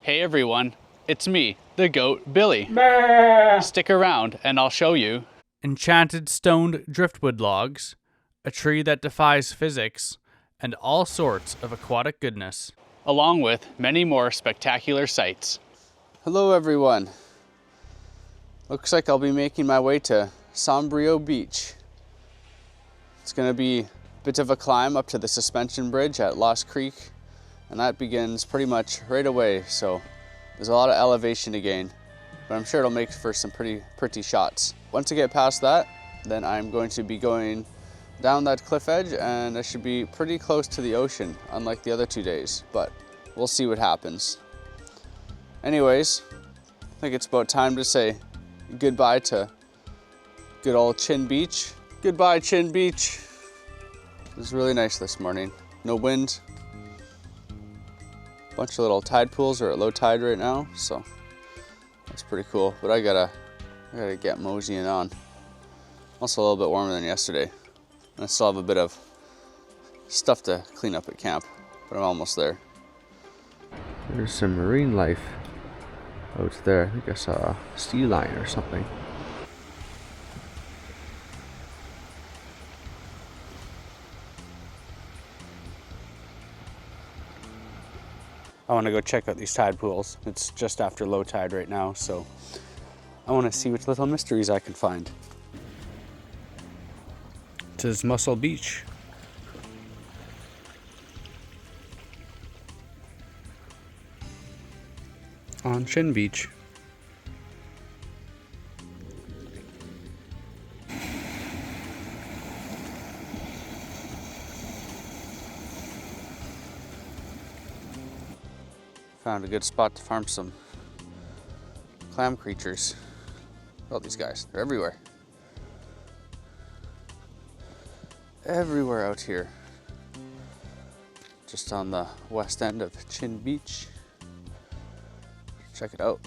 Hey everyone, it's me, the goat Billy. Stick around and I'll show you enchanted stoned driftwood logs, a tree that defies physics, and all sorts of aquatic goodness, along with many more spectacular sights. Hello everyone. Looks like I'll be making my way to Sombrio Beach. It's going to be a bit of a climb up to the suspension bridge at Lost Creek, and that begins pretty much right away, so there's a lot of elevation to gain, but I'm sure it'll make for some pretty shots. Once I get past that, then I'm going to be going down that cliff edge, and I should be pretty close to the ocean, unlike the other 2 days, but we'll see what happens. Anyways, I think it's about time to say goodbye to good old Chin Beach. Goodbye, Chin Beach. It was really nice this morning. No wind. Bunch of little tide pools are at low tide right now, so that's pretty cool. But I gotta get moseying on. Also a little bit warmer than yesterday. And I still have a bit of stuff to clean up at camp, but I'm almost there. There's some marine life out there. I think I saw a sea lion or something. I want to go check out these tide pools. It's just after low tide right now, so I want to see which little mysteries I can find. It is Muscle Beach. On Chin Beach. Found a good spot to farm some clam creatures. Oh, these guys, they're everywhere. Everywhere out here. Just on the west end of Chin Beach. Check it out.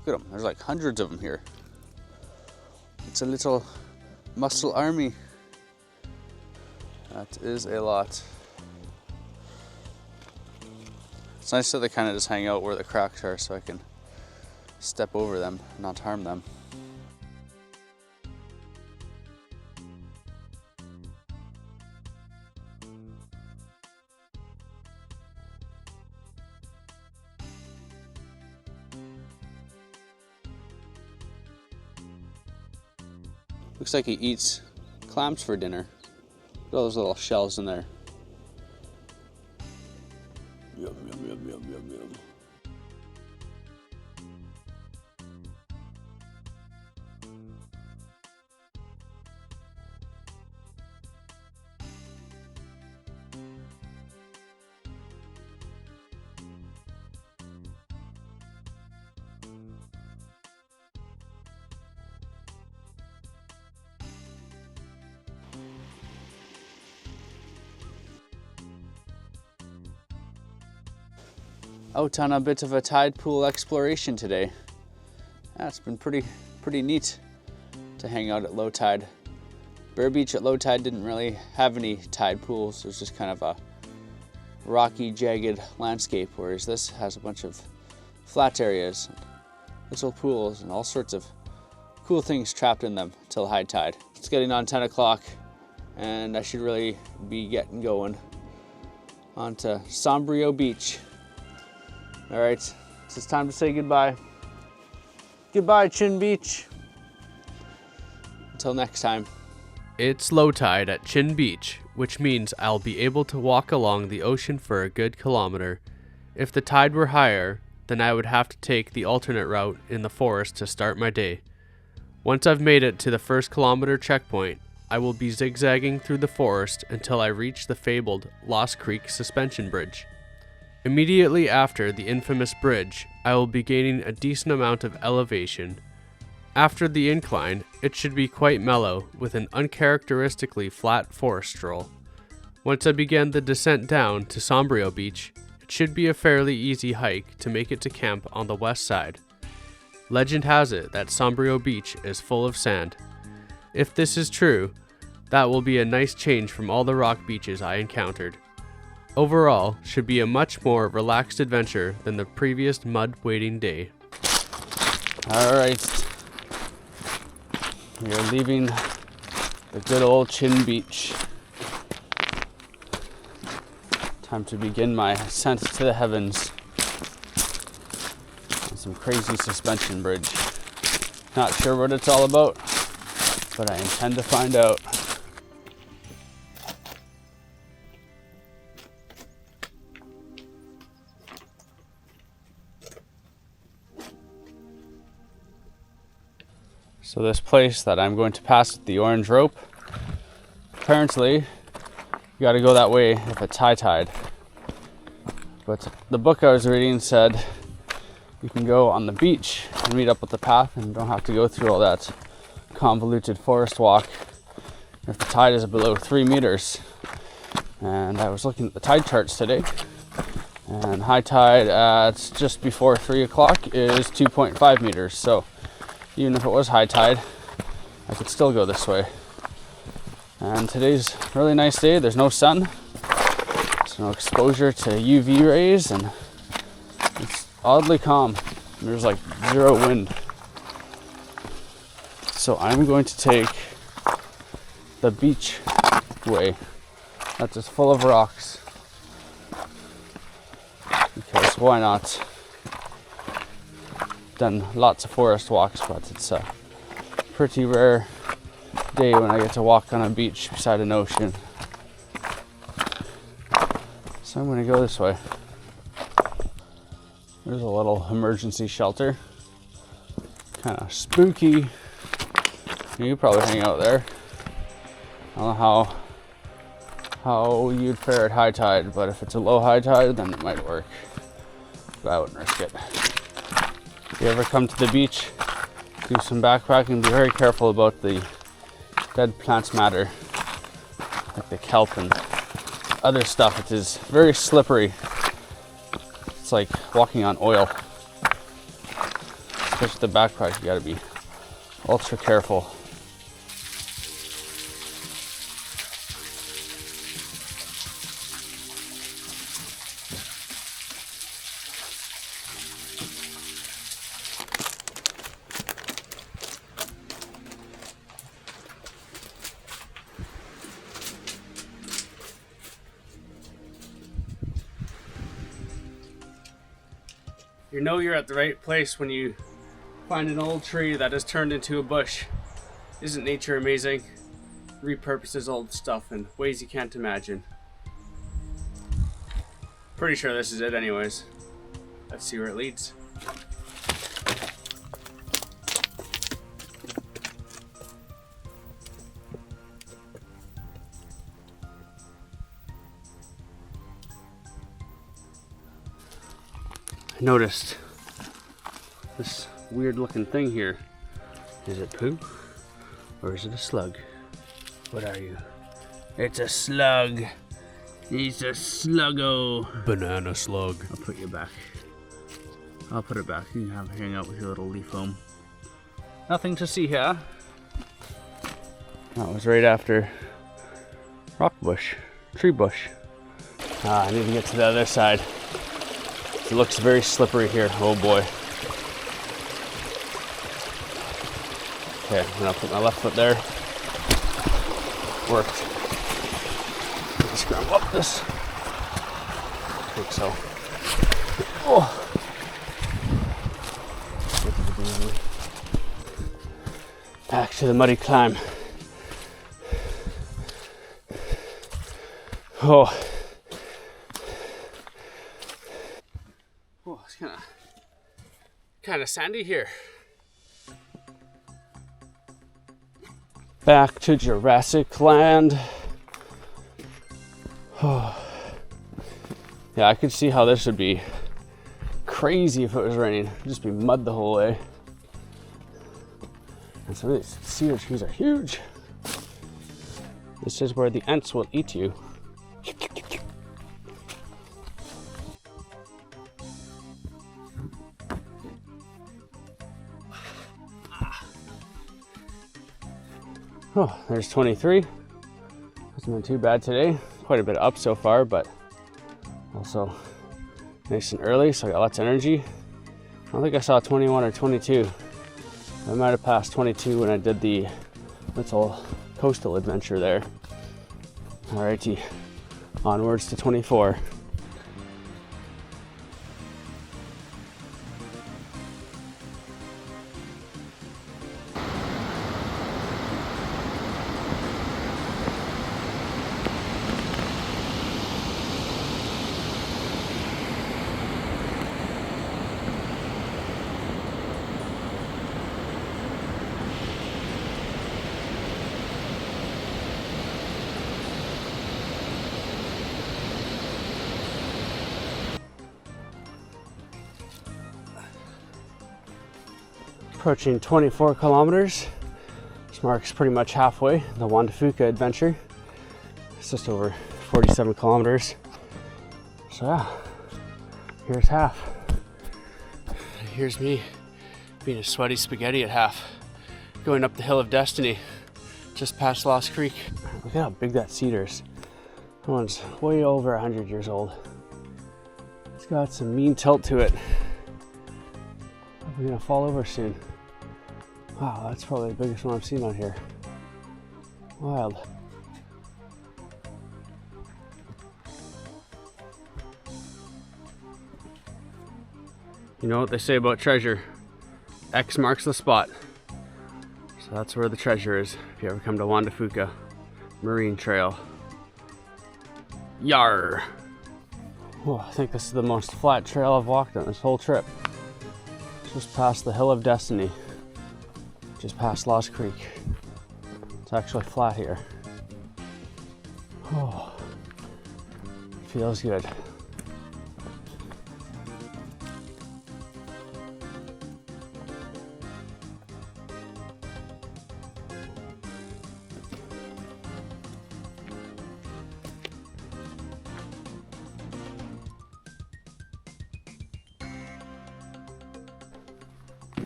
Look at them, there's like hundreds of them here. It's a little mussel army. That is a lot. It's nice that they kind of just hang out where the cracks are so I can step over them, not harm them. Looks like he eats clams for dinner. Look at all those little shells in there. Yum, yum, yum, yum, yum, yum. Out on a bit of a tide pool exploration today. Yeah, it's been pretty neat to hang out at low tide. Bear Beach at low tide didn't really have any tide pools. It was just kind of a rocky, jagged landscape, whereas this has a bunch of flat areas, little pools, and all sorts of cool things trapped in them till high tide. It's getting on 10 o'clock, and I should really be getting going onto Sombrio Beach. All right, so it's time to say goodbye. Goodbye, Chin Beach. Until next time. It's low tide at Chin Beach, which means I'll be able to walk along the ocean for a good kilometer. If the tide were higher, then I would have to take the alternate route in the forest to start my day. Once I've made it to the first kilometer checkpoint, I will be zigzagging through the forest until I reach the fabled Lost Creek suspension bridge. Immediately after the infamous bridge, I will be gaining a decent amount of elevation. After the incline, it should be quite mellow, with an uncharacteristically flat forest stroll. Once I begin the descent down to Sombrio Beach, it should be a fairly easy hike to make it to camp on the west side. Legend has it that Sombrio Beach is full of sand. If this is true, that will be a nice change from all the rock beaches I encountered. Overall, should be a much more relaxed adventure than the previous mud wading day. All right, we are leaving the good old Chin Beach. Time to begin my ascent to the heavens on some crazy suspension bridge. Not sure what it's all about, but I intend to find out. So this place that I'm going to pass with the orange rope, apparently you gotta go that way if it's high tide. But the book I was reading said you can go on the beach and meet up with the path and don't have to go through all that convoluted forest walk if the tide is below 3 meters. And I was looking at the tide charts today, and high tide at just before 3 o'clock is 2.5 meters. So even if it was high tide, I could still go this way. And today's a really nice day. There's no sun, there's no exposure to UV rays, and it's oddly calm. There's like zero wind. So I'm going to take the beach way that's just full of rocks, because why not? Done lots of forest walks, but it's a pretty rare day when I get to walk on a beach beside an ocean. So I'm going to go this way. There's a little emergency shelter. Kind of spooky. You could probably hang out there. I don't know how you'd fare at high tide, but if it's a low high tide, then it might work. But I wouldn't risk it. If you ever come to the beach, do some backpacking, be very careful about the dead plants matter, like the kelp and other stuff. It is very slippery. It's like walking on oil. Especially the backpack, you gotta be ultra careful. You know you're at the right place when you find an old tree that has turned into a bush. Isn't nature amazing? Repurposes old stuff in ways you can't imagine. Pretty sure this is it anyways. Let's see where it leads. I noticed this weird looking thing here. Is it poo? Or is it a slug? What are you? It's a slug. He's a sluggo. Banana slug. I'll put you back. I'll put it back. You can have a hang out with your little leaf home. Nothing to see here. That was right after rock bush, tree bush. I need to get to the other side. It looks very slippery here. Oh boy. Okay, I'm gonna put my left foot there. Worked. Scramble up this. I think so. Oh. Back to the muddy climb. Oh. Oh, it's kind of sandy here. Back to Jurassic Land. Oh. Yeah, I could see how this would be crazy if it was raining. It'd just be mud the whole way. And some of these cedar trees are huge. This is where the ants will eat you. Oh, there's 23. Hasn't been too bad today. Quite a bit up so far, but Also nice and early, so I got lots of energy. I don't think I saw 21 or 22. I might have passed 22 when I did the little coastal adventure there. Alrighty, onwards to 24. Approaching 24 kilometers. This marks pretty much halfway the Juan Fuca adventure. It's just over 47 kilometers. So yeah, here's half. Here's me being a sweaty spaghetti at half, going up the hill of destiny, just past Lost Creek. Look at how big that cedar is. That one's way over 100 years old. It's got some mean tilt to it. We're gonna fall over soon. Wow, that's probably the biggest one I've seen out here. Wild. You know what they say about treasure? X marks the spot. So that's where the treasure is if you ever come to Juan Fuca Marine Trail. Yar! Oh, I think this is the most flat trail I've walked on this whole trip. Just past the Hill of Destiny. Just past Lost Creek. It's actually flat here. Oh, feels good.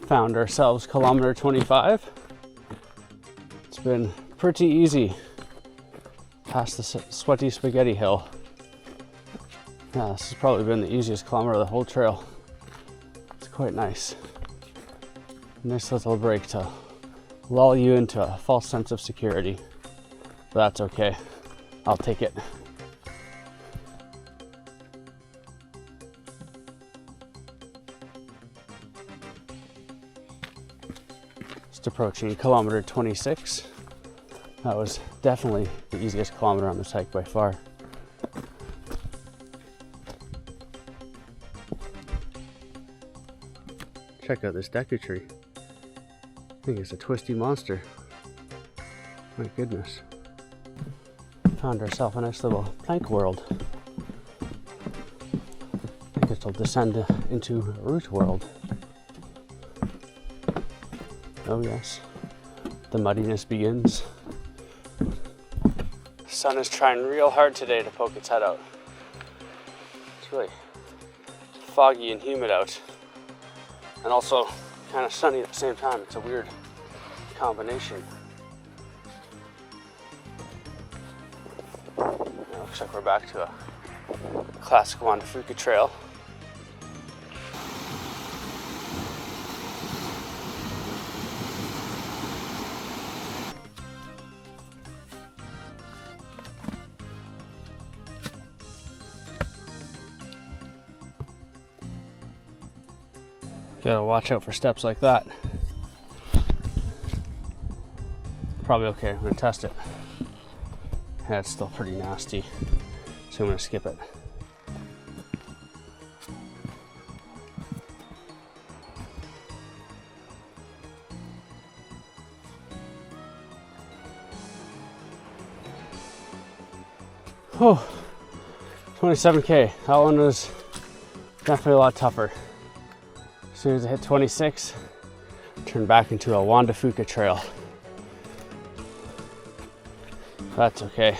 Found ourselves kilometer 25. It's been pretty easy past the sweaty spaghetti hill. Yeah, this has probably been the easiest kilometer of the whole trail. It's quite nice. Nice little break to lull you into a false sense of security. But that's okay. I'll take it. Approaching kilometer 26. That was definitely the easiest kilometer on this hike by far. Check out this deku tree. I think it's a twisty monster. My goodness. Found ourselves a nice little plank world. I think it'll descend into root world. Oh yes, the muddiness begins. The sun is trying real hard today to poke its head out. It's really foggy and humid out. And also kind of sunny at the same time. It's a weird combination. It looks like we're back to a classic Juan Fuca trail. Gotta watch out for steps like that. Probably okay, I'm gonna test it. Yeah, it's still pretty nasty, so I'm gonna skip it. Oh, 27K, that one was definitely a lot tougher. As soon as I hit 26, turn back into a Juan Fuca trail. That's okay.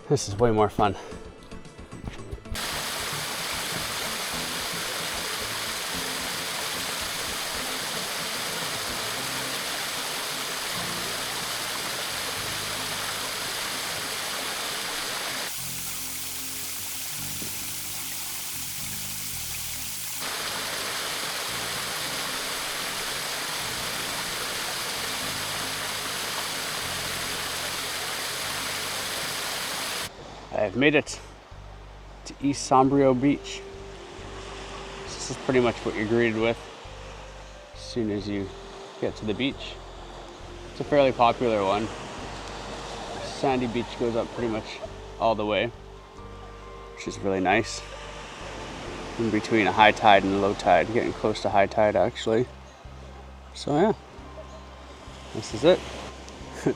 This is way more fun. I've made it to East Sombrio Beach. This is pretty much what you're greeted with as soon as you get to the beach. It's a fairly popular one. Sandy beach goes up pretty much all the way, which is really nice. In between a high tide and a low tide, getting close to high tide actually. So yeah, this is it.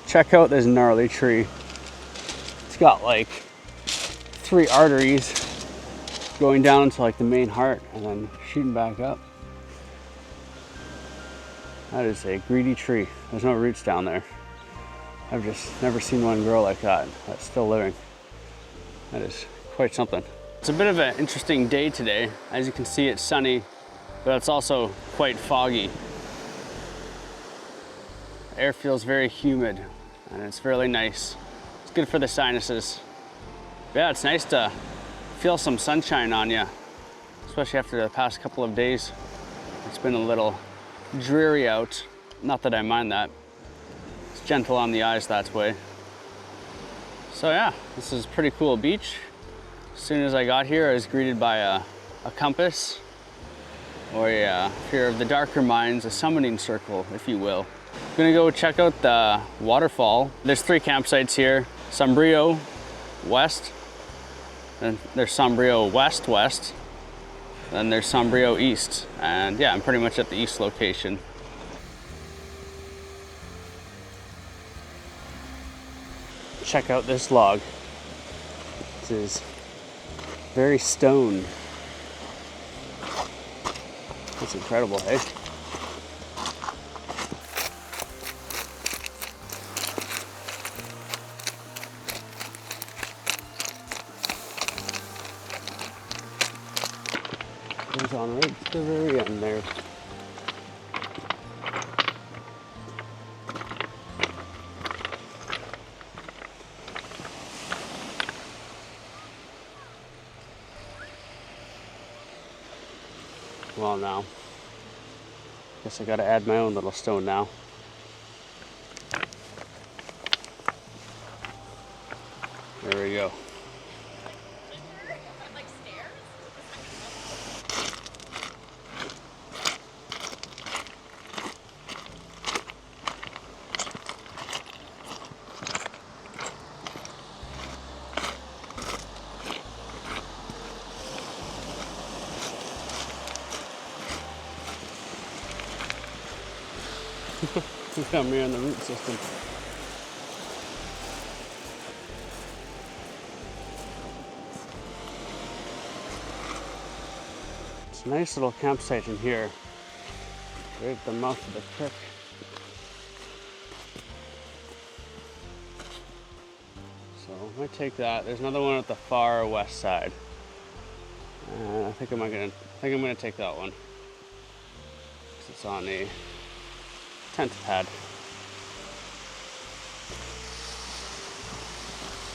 Check out this gnarly tree. It's got like 3 arteries going down into like the main heart and then shooting back up. That is a greedy tree. There's no roots down there. I've just never seen one grow like that. That's still living. That is quite something. It's a bit of an interesting day today. As you can see, it's sunny, but it's also quite foggy. The air feels very humid and it's really nice. It's good for the sinuses. But yeah, it's nice to feel some sunshine on you, especially after the past couple of days. It's been a little dreary out. Not that I mind that. It's gentle on the eyes that way. So yeah, this is a pretty cool beach. As soon as I got here, I was greeted by a compass, or if you're of the darker minds, a summoning circle, if you will. I'm gonna go check out the waterfall. There's 3 campsites here. Sombrio West, and there's Sombrio West, then there's Sombrio East. And yeah, I'm pretty much at the east location. Check out this log. This is very stone. That's incredible, eh? Goes on right to the very end there. Well, now, guess I gotta add my own little stone now. There we go. Look at me on the root system. It's a nice little campsite in here, right at the mouth of the creek. So I might take that. There's another one at the far west side. I think I'm gonna take that one. 'Cause it's on a tent pad.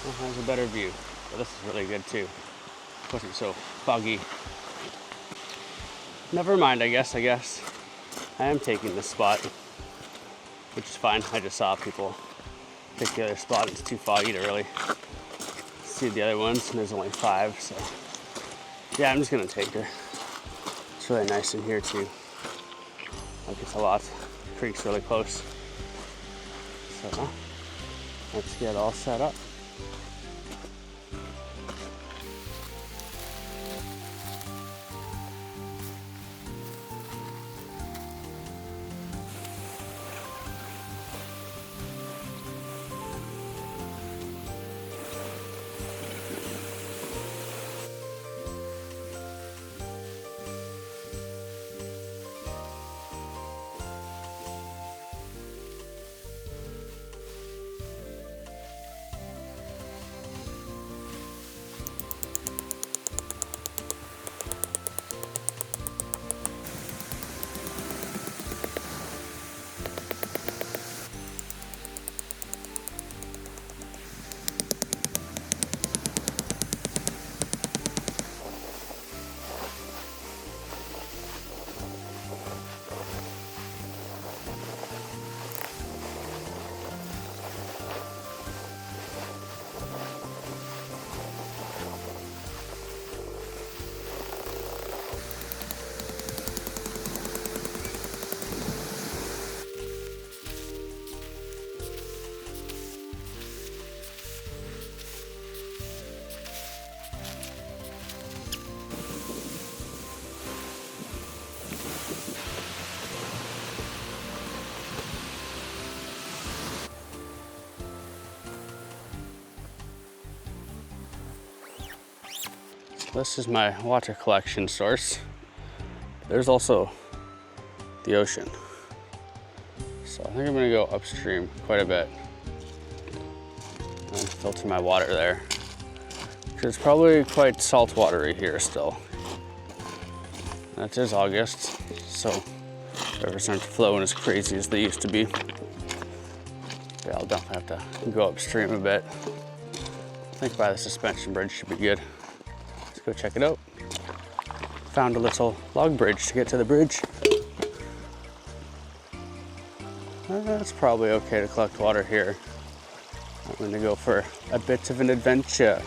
Well, has a better view, but this is really good too. Wasn't so foggy. Never mind, I guess. I am taking this spot, which is fine. I just saw people pick the other spot. It's too foggy to really see the other ones, and there's only 5, so yeah, I'm just gonna take her. It's really nice in here too. Like it's a lot. The creek's really close. So let's get all set up. This is my water collection source. There's also the ocean. So I think I'm gonna go upstream quite a bit and filter my water there. Because it's probably quite salt watery here still. It is August, so rivers aren't flowing as crazy as they used to be. Yeah, I'll definitely have to go upstream a bit. I think by the suspension bridge should be good. Let's go check it out. Found a little log bridge to get to the bridge. It's probably okay to collect water here. I'm going to go for a bit of an adventure,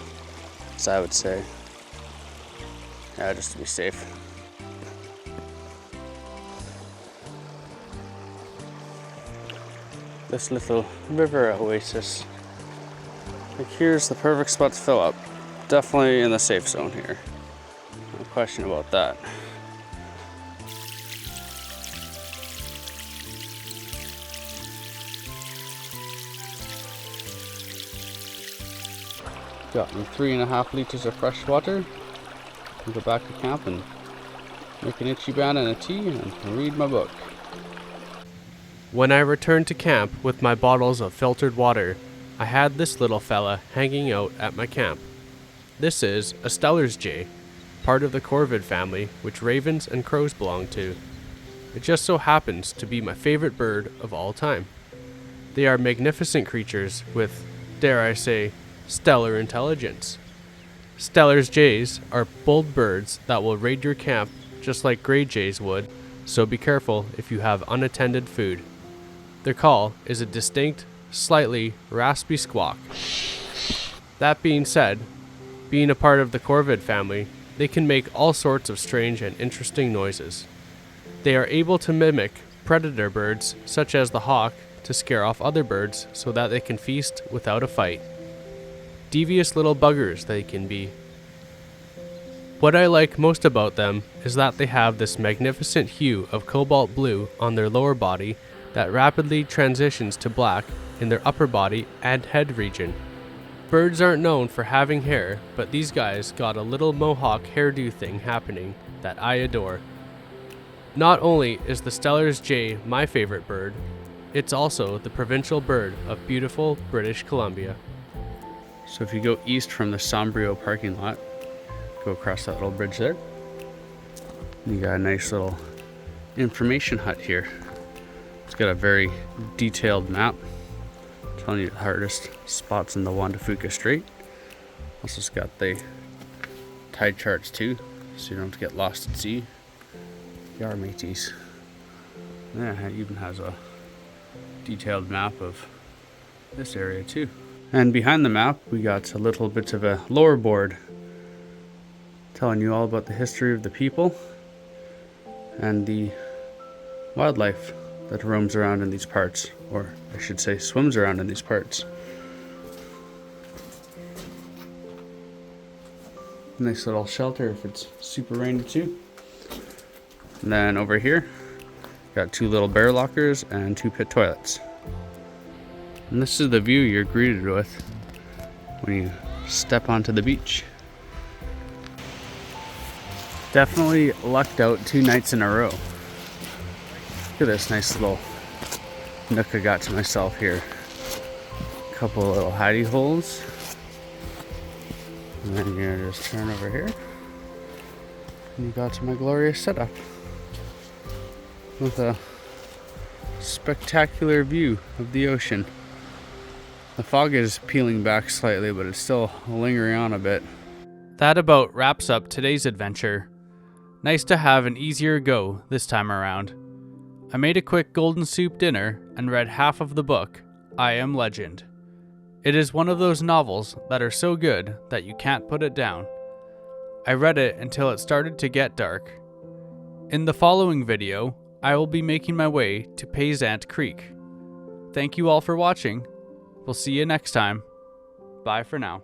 as I would say. Yeah, just to be safe. This little river oasis. Like, here's the perfect spot to fill up. Definitely in the safe zone here. No question about that. Got me 3.5 liters of fresh water. I'll go back to camp and make an itchy banana tea and read my book. When I returned to camp with my bottles of filtered water, I had this little fella hanging out at my camp. This is a Steller's jay, part of the corvid family which ravens and crows belong to. It just so happens to be my favorite bird of all time. They are magnificent creatures with, dare I say, stellar intelligence. Steller's jays are bold birds that will raid your camp just like gray jays would, so be careful if you have unattended food. Their call is a distinct, slightly raspy squawk. That being said, being a part of the corvid family, they can make all sorts of strange and interesting noises. They are able to mimic predator birds such as the hawk to scare off other birds so that they can feast without a fight. Devious little buggers they can be. What I like most about them is that they have this magnificent hue of cobalt blue on their lower body that rapidly transitions to black in their upper body and head region. Birds aren't known for having hair, but these guys got a little mohawk hairdo thing happening that I adore. Not only is the Steller's jay my favorite bird, it's also the provincial bird of beautiful British Columbia. So if you go east from the Sombrio parking lot, go across that little bridge there, you got a nice little information hut here. It's got a very detailed map telling you the hardest spots in the Juan to Fuca Strait. Also, it's got the tide charts too, so you don't have to get lost at sea. Yar mateys. Yeah, it even has a detailed map of this area too. And behind the map, we got a little bit of a lore board telling you all about the history of the people and the wildlife that roams around in these parts, or I should say swims around in these parts. Nice little shelter if it's super rainy too. And then over here, got 2 little bear lockers and 2 pit toilets. And this is the view you're greeted with when you step onto the beach. Definitely lucked out 2 nights in a row. Look at this nice little nook I got to myself here. A couple of little hidey holes. And then you're gonna just turn over here. And you got to my glorious setup with a spectacular view of the ocean. The fog is peeling back slightly, but it's still lingering on a bit. That about wraps up today's adventure. Nice to have an easier go this time around. I made a quick golden soup dinner and read half of the book, I Am Legend. It is one of those novels that are so good that you can't put it down. I read it until it started to get dark. In the following video, I will be making my way to Payzant Creek. Thank you all for watching. We'll see you next time. Bye for now.